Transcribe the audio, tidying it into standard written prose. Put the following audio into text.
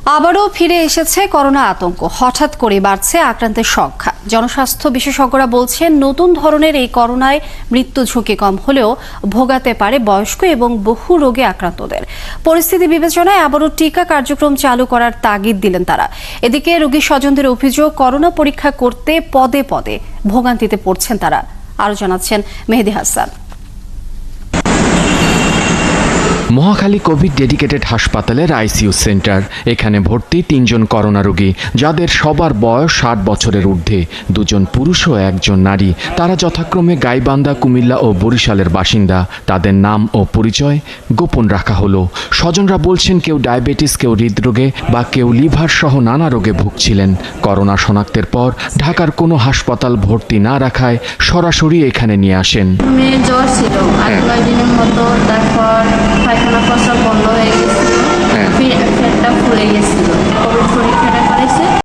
আবারও ফিরে এসেছে করোনা আতঙ্ক। হঠাৎ করে বাড়ছে আক্রান্তের সংখ্যা। জনস্বাস্থ্য বিশেষজ্ঞরা বলছেন, নতুন ধরনের এই করোনায় মৃত্যু ঝুঁকি কম হলেও ভোগাতে পারে বয়স্ক এবং বহু রোগে আক্রান্তদের। পরিস্থিতি বিবেচনায় আবারও টিকা কার্যক্রম চালু করার তাগিদ দিলেন তারা। এদিকে রোগীর স্বজনদের অভিযোগ, করোনা পরীক্ষা করতে পদে পদে ভোগান্তিতে পড়ছেন তারা। আরও জানাচ্ছেন মেহেদি হাসান। মহাখালী কোভিড ডেডিকেটেড হাসপাতালের আইসিইউ সেন্টার। এখানে ভর্তি ৩ জন করোনা রোগী, যাদের সবার বয়স ৬০ বছরের ঊর্ধ্বে। ২ জন পুরুষ ও ১ জন নারী। তারা যথাক্রমে গাইবান্ধা, কুমিল্লা ও বরিশালের বাসিন্দা। তাদের নাম ও পরিচয় গোপন রাখা হলো। স্বজনরা বলছেন, কেউ ডায়াবেটিস, কেউ হৃদরোগে বা কেউ লিভার সহ নানা রোগে ভুগছিলেন। করোনা শনাক্তের পর ঢাকার কোনো হাসপাতাল ভর্তি না রাখায় সরাসরি এখানে নিয়ে আসেন। মেয়ের জ্বর ছিল ৮-৯ দিনের মতো, তারপর পায়খানা প্রস্রাব বন্ধ হয়ে গেছিল, পেটটা ফুলে গেছিল।